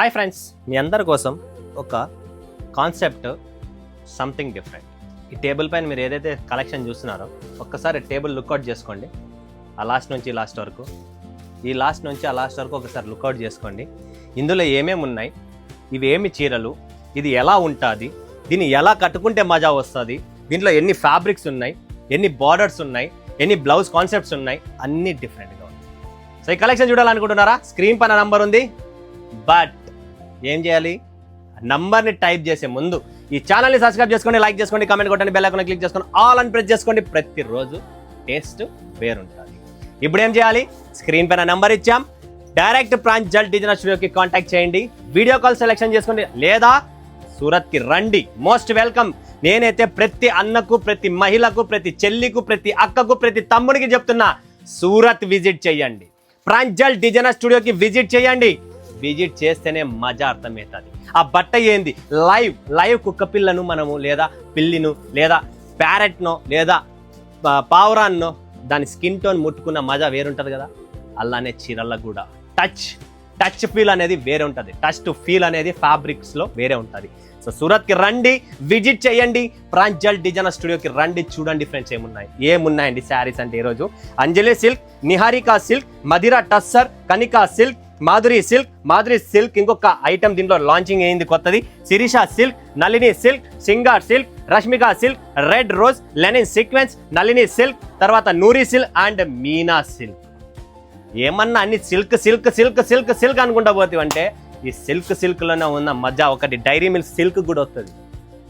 Hi friends, మీ అందరి కోసం ఒక కాన్సెప్ట్ సంథింగ్ డిఫరెంట్. ఈ టేబుల్ పైన మీరు ఏదైతే కలెక్షన్ చూస్తున్నారో ఒక్కసారి టేబుల్ లుక్అవుట్ చేసుకోండి. ఆ లాస్ట్ నుంచి లాస్ట్ వరకు, ఈ లాస్ట్ నుంచి ఆ లాస్ట్ వరకు ఒకసారి లుక్అవుట్ చేసుకోండి. ఇందులో ఏమేమి ఉన్నాయి, ఇవి ఏమి చీరలు, ఇది ఎలా ఉంటుంది, దీన్ని ఎలా కట్టుకుంటే మజా వస్తుంది, దీంట్లో ఎన్ని ఫ్యాబ్రిక్స్ ఉన్నాయి, ఎన్ని బార్డర్స్ ఉన్నాయి, ఎన్ని బ్లౌజ్ కాన్సెప్ట్స్ ఉన్నాయి, అన్నీ డిఫరెంట్గా ఉన్నాయి. సో ఈ కలెక్షన్ చూడాలనుకుంటున్నారా? స్క్రీన్ పైన నంబర్ ఉంది. బట్ ఏం చేయాలి? నంబర్ని టైప్ చేసే ముందు ఈ ఛానల్ని సబ్స్క్రైబ్ చేసుకోండి, లైక్ చేసుకోండి, కామెంట్ కొట్టండి, బెల్ ఐకాన్ క్లిక్ చేసుకొని ఆల్ అని ప్రెస్ చేసుకోండి. ప్రతిరోజు టేస్ట్ వేరుంటుంది. ఇప్పుడు ఏం చేయాలి? స్క్రీన్ పైన నంబర్ ఇచ్చాం, డైరెక్ట్ ప్రాంజల్ డిజైనర్ స్టూడియోకి కాంటాక్ట్ చేయండి, వీడియో కాల్ సెలెక్షన్ చేసుకోండి, లేదా సూరత్కి రండి. Most welcome. నేనైతే ప్రతి అన్నకు, ప్రతి మహిళకు, ప్రతి చెల్లికు, ప్రతి అక్కకు, ప్రతి తమ్ముడికి చెప్తున్నా, సూరత్ విజిట్ చేయండి, ప్రాంజల్ డిజైనర్ స్టూడియోకి విజిట్ చేయండి. విజిట్ చేస్తేనే మజా అర్థమవుతుంది. ఆ బట్ట ఏంది, లైవ్ కుక్క పిల్లను మనము, లేదా పిల్లిను, లేదా ప్యారెట్నో, లేదా పావురాన్నో దాని స్కిన్ టోన్ ముట్టుకున్న మజా వేరుంటుంది కదా. అలానే చీరలకు కూడా టచ్ ఫీల్ అనేది వేరే ఉంటుంది. టచ్ టు ఫీల్ అనేది ఫ్యాబ్రిక్స్లో వేరే ఉంటుంది. సో సూరత్కి రండి, విజిట్ చేయండి, ప్రాంజల్ డిజైనర్ స్టూడియోకి రండి. చూడండి ఫ్రెండ్స్ ఏమున్నాయండి శారీస్ అంటే ఈరోజు Anjali silk, Niharika silk, Madira tussar, Kanika silk, Madhuri silk, ఇంకొక ఐటమ్ దీంట్లో లాంచింగ్ అయింది కొత్తది, Sirisha silk, Nalini silk, Singar silk, Rashmika silk, red rose, linen sequence, Nalini silk, తర్వాత Noori silk and Meena silk. ఏమన్నా అన్ని సిల్క్ అనుకుంటా పోతావు అంటే ఈ సిల్క్లోనే ఉన్న మజా. ఒకటి డైరీ మిల్క్ సిల్క్ కూడా వస్తుంది,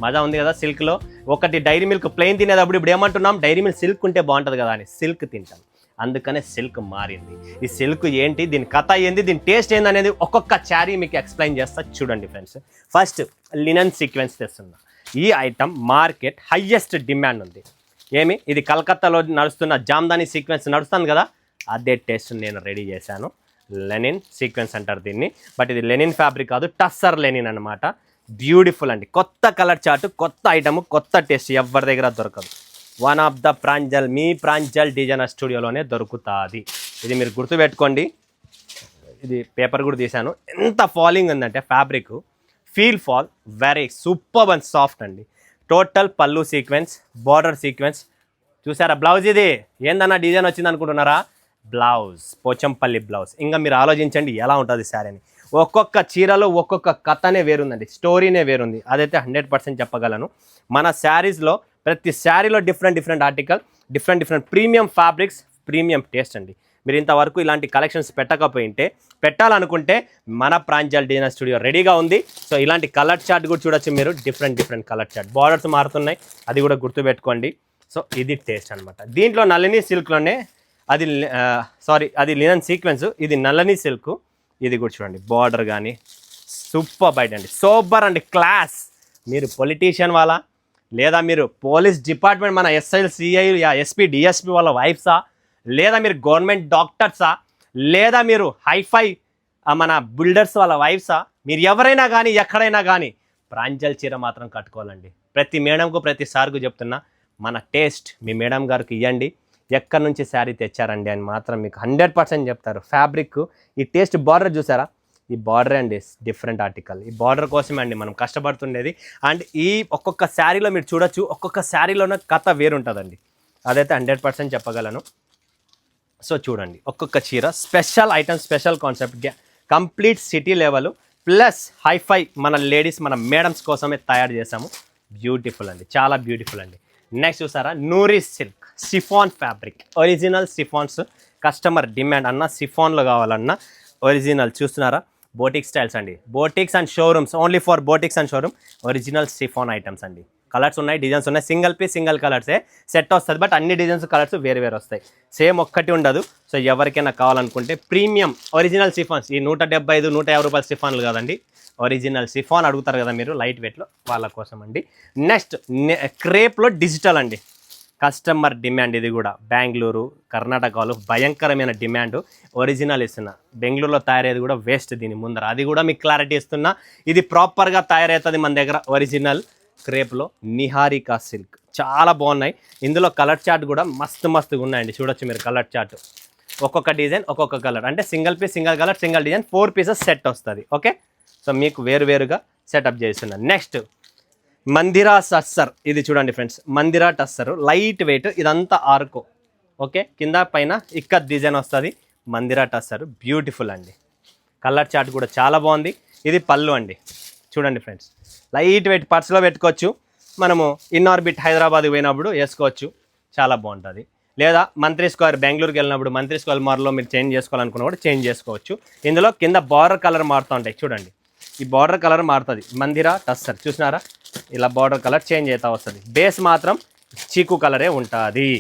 మజా ఉంది కదా సిల్క్లో. ఒకటి డైరీ మిల్క్ ప్లెయిన్ తినేటప్పుడు ఇప్పుడు ఏమంటున్నాం, డైరీ మిల్క్ సిల్క్ ఉంటే బాగుంటుంది కదా అని సిల్క్ తింటాం. అందుకనే సిల్క్ మారింది. ఈ సిల్క్ ఏంటి, దీని కథ ఏంది, దీని టేస్ట్ ఏంది అనేది ఒక్కొక్క శారీ మీకు ఎక్స్ప్లెయిన్ చేస్తా. చూడండి ఫ్రెండ్స్, ఫస్ట్ లినన్ సీక్వెన్స్ తెస్తున్నా. ఈ ఐటమ్ మార్కెట్ హైయెస్ట్ డిమాండ్ ఉంది. ఇది కలకత్తాలో నడుస్తున్న జామ్దాని సీక్వెన్స్ నడుస్తుంది కదా, అదే టేస్ట్ నేను రెడీ చేశాను. లెనిన్ సీక్వెన్స్ అంటారు దీన్ని, బట్ ఇది లెనిన్ ఫ్యాబ్రిక్ కాదు, టస్సర్ లెనిన్ అనమాట. బ్యూటిఫుల్ అండి, కొత్త కలర్ చార్ట్, కొత్త ఐటమ్, కొత్త టేస్ట్, ఎవరి దగ్గర దొరకదు. వన్ ఆఫ్ ద మీ ప్రాంజల్ డిజైనర్ స్టూడియోలోనే దొరుకుతుంది. ఇది మీరు గుర్తుపెట్టుకోండి. ఇది పేపర్ కూడా తీశాను. ఎంత ఫాలింగ్ ఉందంటే fabric fall very super and soft అండి. టోటల్ పళ్ళు సీక్వెన్స్, బార్డర్ సీక్వెన్స్ చూసారా. బ్లౌజ్ ఇది ఏందన్నా డిజైన్ వచ్చింది అనుకుంటున్నారా? Blouse Pochampally blouse. ఇంకా మీరు ఆలోచించండి ఎలా ఉంటుంది శారీ అని. ఒక్కొక్క చీరలో ఒక్కొక్క కథనే వేరుందండి, స్టోరీనే వేరుంది. అదైతే 100% చెప్పగలను. మన శారీస్లో ప్రతి శారీలో different article, different premium fabrics, premium taste అండి. మీరు ఇంతవరకు ఇలాంటి కలెక్షన్స్ పెట్టాలనుకుంటే మన ప్రాంజల్ డిజైనర్ స్టూడియో రెడీగా ఉంది. సో ఇలాంటి కలర్ చార్ట్ కూడా చూడొచ్చు మీరు, డిఫరెంట్ కలర్ చార్ట్, బార్డర్స్ మారుతున్నాయి, అది కూడా గుర్తుపెట్టుకోండి. సో ఇది టేస్ట్ అనమాట. దీంట్లో నళిని సిల్క్లోనే అది లినన్ సీక్వెన్స్, ఇది నళిని సిల్క్. ఇది కూడా చూడండి, బార్డర్ కానీ సూపర్ బైట్ అండి, సూపర్ అండి, క్లాస్. మీరు పొలిటీషియన్ వాళ్ళ, లేదా మీరు పోలీస్ డిపార్ట్మెంట్ మన ఎస్ఐ సిఐ ఎస్పీ డిఎస్పీ వాళ్ళ వైఫ్సా, లేదా మీరు గవర్నమెంట్ డాక్టర్సా, లేదా మీరు హైఫై మన బిల్డర్స్ వాళ్ళ వైఫ్సా, మీరు ఎవరైనా కానీ ఎక్కడైనా కానీ ప్రాంజల్ చీర మాత్రం కట్టుకోవాలండి. ప్రతి మేడంకు, ప్రతి సార్కు చెప్తున్నా, మన టేస్ట్ మీ మేడం గారికి ఇవ్వండి. ఎక్కడి నుంచి శారీ తెచ్చారండి అని మాత్రం మీకు 100% చెప్తారు. ఫ్యాబ్రిక్, ఈ టేస్ట్, బార్డర్ చూసారా, ఈ బార్డర్ అండి డిఫరెంట్ ఆర్టికల్. ఈ బార్డర్ కోసమే అండి మనం కష్టపడుతుండేది. అండ్ ఈ ఒక్కొక్క శారీలో మీరు చూడొచ్చు, ఒక్కొక్క శారీలోనే కథ వేరుంటుందండి. అదైతే 100% చెప్పగలను. సో చూడండి, ఒక్కొక్క చీర special item, special concept, complete city level plus hifi మన లేడీస్, మన మేడమ్స్ కోసమే తయారు చేసాము. బ్యూటిఫుల్ అండి, చాలా బ్యూటిఫుల్ అండి. నెక్స్ట్ చూసారా, Noori silk chiffon fabric, original chiffons. Customer demand అన్న సిఫాన్లో కావాలన్నా ఒరిజినల్. చూస్తున్నారా, బోటిక్ స్టైల్స్ అండి, boutiques and showrooms, only for boutiques and showroom, original chiffon items అండి. కలర్స్ ఉన్నాయి, డిజైన్స్ ఉన్నాయి, సింగిల్ పీస్ సింగిల్ కలర్సే సెట్ వస్తుంది. బట్ అన్ని డిజైన్స్ కలర్స్ వేరు వస్తాయి, సేమ్ ఒక్కటి ఉండదు. సో ఎవరికైనా కావాలనుకుంటే ప్రీమియం ఒరిజినల్ సిఫాన్స్, ఈ 175, 150 రూపాయల సిఫాన్లు కాదండి, ఒరిజినల్ సిఫాన్ అడుగుతారు కదా మీరు లైట్ వెయిట్లో, వాళ్ళ కోసం అండి. నెక్స్ట్ క్రేప్లో డిజిటల్ అండి, కస్టమర్ డిమాండ్. ఇది కూడా బెంగళూరు, కర్ణాటకలో భయంకరమైన డిమాండ్. ఒరిజినల్ ఇస్తున్నా, బెంగళూరులో తయారయ్యేది కూడా వేస్ట్ దీని ముందర, అది కూడా మీకు క్లారిటీ ఇస్తున్నా. ఇది ప్రాపర్గా తయారవుతుంది మన దగ్గర. ఒరిజినల్ క్రేప్లో నిహారికా సిల్క్ చాలా బాగున్నాయి. ఇందులో కలర్ చార్ట్ కూడా మస్తుగా ఉన్నాయండి, చూడొచ్చు మీరు కలర్ చార్ట్. ఒక్కొక్క డిజైన్ ఒక్కొక్క కలర్, అంటే single piece single colour single design 4 pieces set వస్తుంది. ఓకే, సో మీకు వేరువేరుగా సెటప్ చేస్తున్నాను. నెక్స్ట్ మందిరా టస్సర్. ఇది చూడండి friends, Mandira tussar light weight, ఇదంతా ఆర్కో. ఓకే, కింద పైన ఇక్కడ డిజైన్ వస్తుంది. మందిరా టస్సర్ బ్యూటిఫుల్ అండి. కలర్ చార్ట్ కూడా చాలా బాగుంది. ఇది పళ్ళు అండి. చూడండి ఫ్రెండ్స్, లైట్ వెయిట్ పర్స్లో పెట్టుకోవచ్చు. మనము ఇన్ఆర్బిట్ హైదరాబాద్ పోయినప్పుడు వేసుకోవచ్చు, చాలా బాగుంటుంది. లేదా మంత్రి స్క్వేర్ బెంగళూరుకి వెళ్ళినప్పుడు మంత్రి స్క్వేర్ మార్లో మీరు చేంజ్ చేసుకోవాలనుకున్న కూడా చేంజ్ చేసుకోవచ్చు. ఇందులో కింద బార్డర్ కలర్ మారుతూ ఉంటాయి. చూడండి, ఈ బార్డర్ కలర్ మారుతుంది. మందిరా టస్సర్ చూసినారా, ఇలా బార్డర్ కలర్ చేంజ్ అవుతూ వస్తుంది. బేస్ మాత్రం చీకు కలరే ఉంటుంది.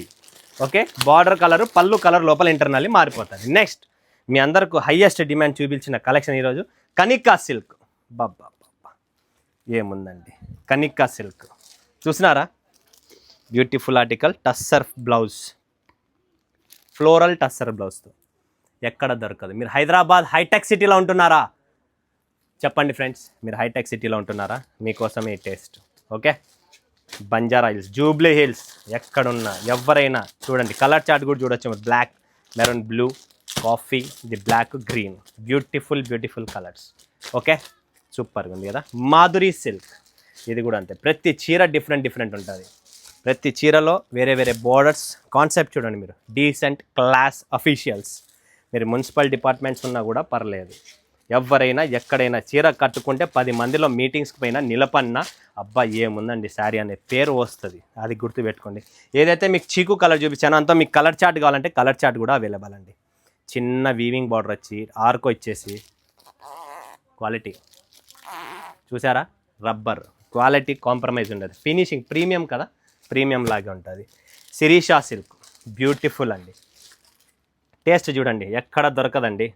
ఓకే, బార్డర్ కలరు పళ్ళు కలర్ లోపల ఇంటర్నల్లీ మారిపోతుంది. నెక్స్ట్ మీ అందరికి హైయెస్ట్ డిమాండ్ చూపించిన కలెక్షన్ ఈరోజు కనికా సిల్క్. బాబా ఏముందండి, కనికా సిల్క్ చూసినారా, beautiful article. Tussar blouse, floral tussar బ్లౌజ్తో ఎక్కడ దొరకదు. మీరు హైదరాబాద్ హైటెక్ సిటీలో ఉంటున్నారా చెప్పండి ఫ్రెండ్స్, మీరు హైటెక్ సిటీలో ఉంటున్నారా, మీకోసమే ఈ టేస్ట్. ఓకే, బంజారా హిల్స్, జూబ్లీ హిల్స్, ఎక్కడున్నా ఎవరైనా చూడండి. కలర్ చార్ట్ కూడా చూడొచ్చు. Black, maroon, blue, coffee, the black, green, beautiful beautiful colours. Okay, సూపర్గా ఉంది కదా. మాధురి సిల్క్, ఇది కూడా అంతే. ప్రతి చీర డిఫరెంట్ డిఫరెంట్ ఉంటుంది. ప్రతి చీరలో వేరే వేరే బోర్డర్స్. కాన్సెప్ట్ చూడండి మీరు, డీసెంట్ క్లాస్ అఫీషియల్స్. మీరు మున్సిపల్ డిపార్ట్మెంట్స్ ఉన్నా కూడా పర్లేదు, ఎవరైనా ఎక్కడైనా చీర కట్టుకుంటే 10 మందిలో మీటింగ్స్కి పోయినా నిలపన్నా అబ్బా ఏముందండి శారీ అనే పేరు వస్తుంది. అది గుర్తుపెట్టుకోండి. ఏదైతే మీకు చీకు కలర్ చూపించానో అంతా మీకు కలర్ చార్ట్ కావాలంటే కలర్ చార్ట్ కూడా అవైలబుల్ అండి. చిన్న వీవింగ్ బార్డర్ వచ్చి ఆర్కో ఇచ్చేసి క్వాలిటీ చూసారా, రబ్బర్ క్వాలిటీ కాంప్రమైజ్ ఉండదు. ఫినిషింగ్ ప్రీమియం కదా, ప్రీమియం లాగే ఉంటుంది. శిరీషా సిల్క్ బ్యూటిఫుల్ అండి. టేస్ట్ చూడండి, ఎక్కడ దొరకదండి.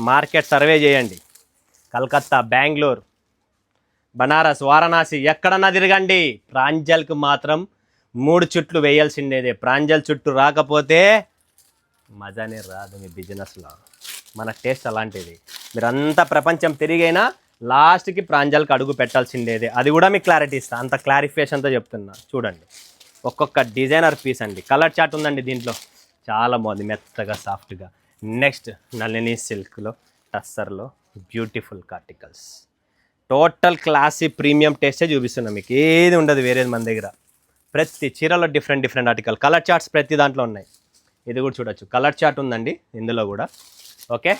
మార్కెట్ సర్వే చేయండి. కలకత్తా, బెంగళూరు, బనారస్, వారణాసి ఎక్కడన్నా తిరగండి. ప్రాంజల్కి మాత్రం 3 చుట్లు వేయాల్సిండేదే. ప్రాంజల్ చుట్టూ రాకపోతే మజానే రాదు మీ బిజినెస్లో. మన టేస్ట్ అలాంటిది. మీరంతా ప్రపంచం తిరిగైనా లాస్ట్కి ప్రాంజల్కి అడుగు పెట్టాల్సిండేదే. అది కూడా మీకు క్లారిటీ ఇస్తా, అంత క్లారిఫికేషన్తో చెప్తున్నా. చూడండి, ఒక్కొక్క డిజైనర్ పీస్ అండి. కలర్ చార్ట్ ఉందండి దీంట్లో, చాలా బాగుంది, మెత్తగా సాఫ్ట్గా. నెక్స్ట్ నళిని సిల్క్లో, టస్సర్లో beautiful articles. Total classy premium టేస్టే చూపిస్తున్నాం. మీకు ఏది ఉండదు వేరేది మన దగ్గర. ప్రతి చీరలో different different article, colour charts ప్రతి దాంట్లో ఉన్నాయి. ఇది కూడా చూడొచ్చు, కలర్ చార్ట్ ఉందండి ఇందులో కూడా. ఓకే,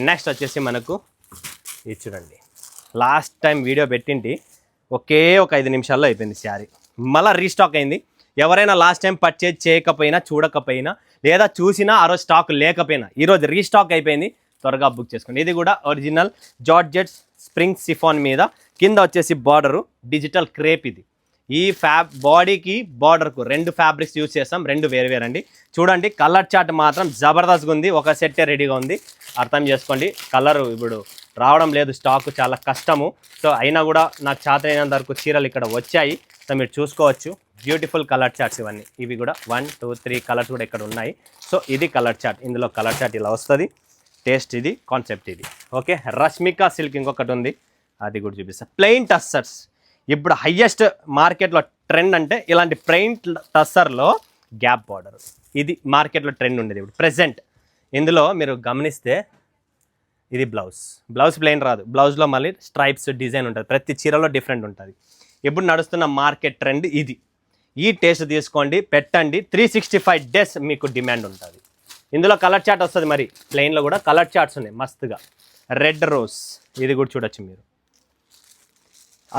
నెక్స్ట్ వచ్చేసి మనకు ఇది చూడండి. లాస్ట్ టైం వీడియో పెట్టింటి ఒకే ఒక 5 నిమిషాల్లో అయిపోయింది శారీ. మళ్ళీ రీస్టాక్ అయింది. ఎవరైనా లాస్ట్ టైం పర్చేజ్ చేయకపోయినా, చూడకపోయినా, లేదా చూసినా ఆ రోజు స్టాక్ లేకపోయినా ఈరోజు రీస్టాక్ అయిపోయింది, త్వరగా బుక్ చేసుకోండి. ఇది కూడా ఒరిజినల్ జార్జెట్ స్ప్రింగ్ సిఫాన్ మీద, కింద వచ్చేసి బార్డరు డిజిటల్ క్రేప్. ఇది ఈ బాడీకి బార్డర్కు 2 ఫ్యాబ్రిక్స్ యూజ్ చేస్తాం, 2 వేరు అండి. చూడండి, కలర్ చార్ట్ మాత్రం జబర్దస్త్గా ఉంది. ఒక సెట్టే రెడీగా ఉంది, అర్థం చేసుకోండి. కలర్ ఇప్పుడు రావడం లేదు, స్టాక్ చాలా కష్టము. సో అయినా కూడా నాకు చేతనైనంత వరకు చీరలు ఇక్కడ వచ్చాయి. సో మీరు చూసుకోవచ్చు, బ్యూటిఫుల్ కలర్ చార్ట్స్ ఇవన్నీ. ఇవి కూడా 1, 2, 3 కలర్స్ కూడా ఇక్కడ ఉన్నాయి. సో ఇది కలర్ చార్ట్. ఇందులో కలర్ చార్ట్ ఇలా వస్తుంది. టేస్ట్ ఇది, కాన్సెప్ట్ ఇది. ఓకే, రష్మికా సిల్క్ ఇంకొకటి ఉంది, అది కూడా చూపిస్తాను. ప్లెయిన్ టస్సర్స్ ఇప్పుడు హయ్యెస్ట్ మార్కెట్లో ట్రెండ్. అంటే ఇలాంటి ప్లెయిన్ టస్సర్లో గ్యాప్ బార్డర్, ఇది మార్కెట్లో ట్రెండ్ ఉండేది ఇప్పుడు ప్రెజెంట్. ఇందులో మీరు గమనిస్తే ఇది బ్లౌజ్ ప్లెయిన్ రాదు. బ్లౌజ్లో మళ్ళీ స్ట్రైప్స్ డిజైన్ ఉంటుంది. ప్రతి చీరలో డిఫరెంట్ ఉంటుంది. ఇప్పుడు నడుస్తున్న మార్కెట్ ట్రెండ్ ఇది. ఈ టేస్ట్ తీసుకోండి, పెట్టండి, 365 డేస్ మీకు డిమాండ్ ఉంటుంది. ఇందులో కలర్ చార్ట్ వస్తుంది. మరి ప్లెయిన్లో కూడా కలర్ చార్ట్స్ ఉన్నాయి మస్తుగా. రెడ్ రోజ్, ఇది కూడా చూడొచ్చు మీరు.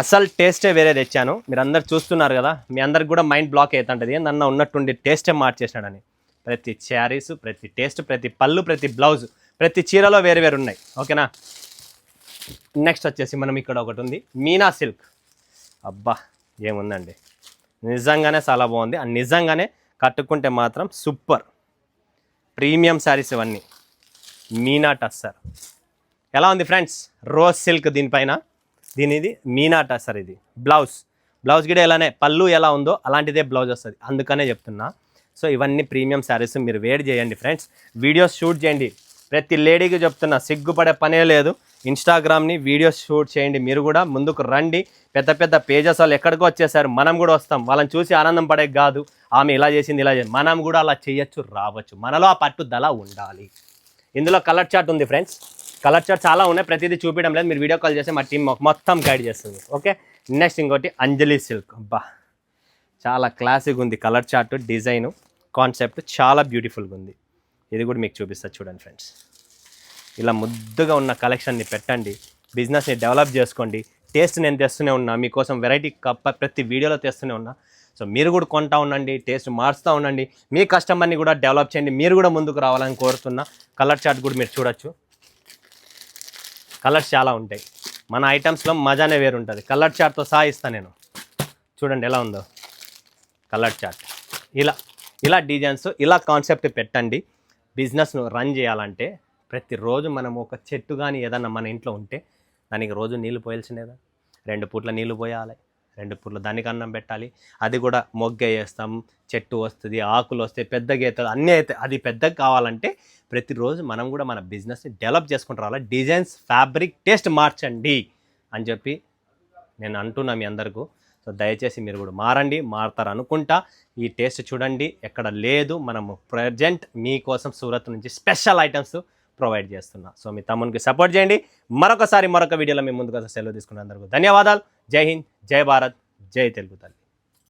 అసలు టేస్టే వేరే తెచ్చాను, మీరు అందరు చూస్తున్నారు కదా. మీ అందరికి కూడా మైండ్ బ్లాక్ అవుతుంటుంది, ఏందన్నా ఉన్నట్టుండి టేస్టే మార్చేసినాడని. ప్రతి శారీస్, ప్రతి టేస్ట్, ప్రతి పళ్ళు, ప్రతి బ్లౌజ్, ప్రతి చీరలో వేరు ఉన్నాయి. ఓకేనా. నెక్స్ట్ వచ్చేసి మనం ఇక్కడ ఒకటి ఉంది, మీనా సిల్క్. అబ్బా ఏముందండి, నిజంగానే చాలా బాగుంది. నిజంగానే కట్టుకుంటే మాత్రం సూపర్ ప్రీమియం శారీస్ ఇవన్నీ. మీనా టస్సర్ ఎలా ఉంది ఫ్రెండ్స్, రోజ్ సిల్క్ దీనిపైన. దీనిది మీనా టస్సర్. ఇది బ్లౌజ్ కూడా ఎలానే పళ్ళు ఎలా ఉందో అలాంటిదే బ్లౌజ్ వస్తుంది, అందుకనే చెప్తున్నా. సో ఇవన్నీ ప్రీమియం శారీస్, మీరు వేడి చేయండి ఫ్రెండ్స్, వీడియోస్ షూట్ చేయండి. ప్రతి లేడీకి చెప్తున్నా, సిగ్గుపడే పనే లేదు. ఇన్స్టాగ్రామ్ని వీడియోస్ షూట్ చేయండి. మీరు కూడా ముందుకు రండి. పెద్ద పెద్ద పేజెస్ వాళ్ళు ఎక్కడికో వచ్చేసారు, మనం కూడా వస్తాం. వాళ్ళని చూసి ఆనందం పడే కాదు, ఆమె ఇలా చేసింది ఇలా చేసింది, మనం కూడా అలా చేయొచ్చు, రావచ్చు. మనలో ఆ పట్టుదల ఉండాలి. ఇందులో కలర్ చార్ట్ ఉంది ఫ్రెండ్స్. కలర్ చార్ట్ చాలా ఉన్నాయి, ప్రతిదీ చూపించడం లేదు, మీరు వీడియో కాల్ చేస్తే మా టీం మొత్తం గైడ్ చేస్తుంది. ఓకే, నెక్స్ట్ ఇంకోటి అంజలి సిల్క్. అబ్బా చాలా క్లాసిక్ ఉంది, కలర్ చార్ట్ డిజైన్ కాన్సెప్ట్ చాలా బ్యూటిఫుల్గా ఉంది. ఇది కూడా మీకు చూపిస్తా చూడండి ఫ్రెండ్స్. ఇలా ముద్దుగా ఉన్న కలెక్షన్ని పెట్టండి, బిజినెస్ని డెవలప్ చేసుకోండి. టేస్ట్ నేను తెస్తూనే ఉన్నా మీకోసం, వెరైటీ ప్రతి వీడియోలో తెస్తూనే ఉన్నా. సో మీరు కూడా కొంటా ఉండండి, టేస్ట్ మార్చుతూ ఉండండి, మీ కస్టమర్ని కూడా డెవలప్ చేయండి, మీరు కూడా ముందుకు రావాలని కోరుతున్నా. కలర్ చార్ట్ కూడా మీరు చూడొచ్చు, కలర్స్ చాలా ఉంటాయి. మన ఐటమ్స్లో మజానే వేరు ఉంటుంది. కలర్ చార్ట్తో సహా ఇస్తాను నేను, చూడండి ఎలా ఉందో కలర్ చార్ట్. ఇలా డిజైన్స్, ఇలా కాన్సెప్ట్ పెట్టండి. బిజినెస్ను రన్ చేయాలంటే ప్రతిరోజు మనం ఒక చెట్టు కానీ ఏదన్నా మన ఇంట్లో ఉంటే దానికి రోజు నీళ్ళు పోయాల్సిందేదా, 2 పూట్ల నీళ్ళు పోయాలి, 2 పూట్ల దానికి అన్నం పెట్టాలి. అది కూడా మొగ్గ వేస్తాం, చెట్టు వస్తుంది, ఆకులు వస్తాయి, పెద్దగా అవుతుంది, అన్నీ అవుతాయి. అది పెద్దగా కావాలంటే ప్రతిరోజు మనం కూడా మన బిజినెస్ని డెవలప్ చేసుకుంటూ రావాలి. డిజైన్స్, ఫ్యాబ్రిక్, టేస్ట్ మార్చండి అని చెప్పి నేను అంటున్నా మీ అందరికీ. సో దయచేసి మీరు కూడా మారండి, మారుతారు అనుకుంటా. ఈ టేస్ట్ చూడండి, ఎక్కడ లేదు. మనము ప్రజెంట్ మీకోసం సూరత్ నుంచి స్పెషల్ ఐటమ్స్ ప్రొవైడ్ చేస్తున్నా. సో మీ తమ్మునికి సపోర్ట్ చేయండి. మరొక వీడియోలో మేము ముందుకు సెలవు తీసుకున్నందుకు ధన్యవాదాలు. జై హింద్, జై భారత్, జై తెలుగు తల్లి.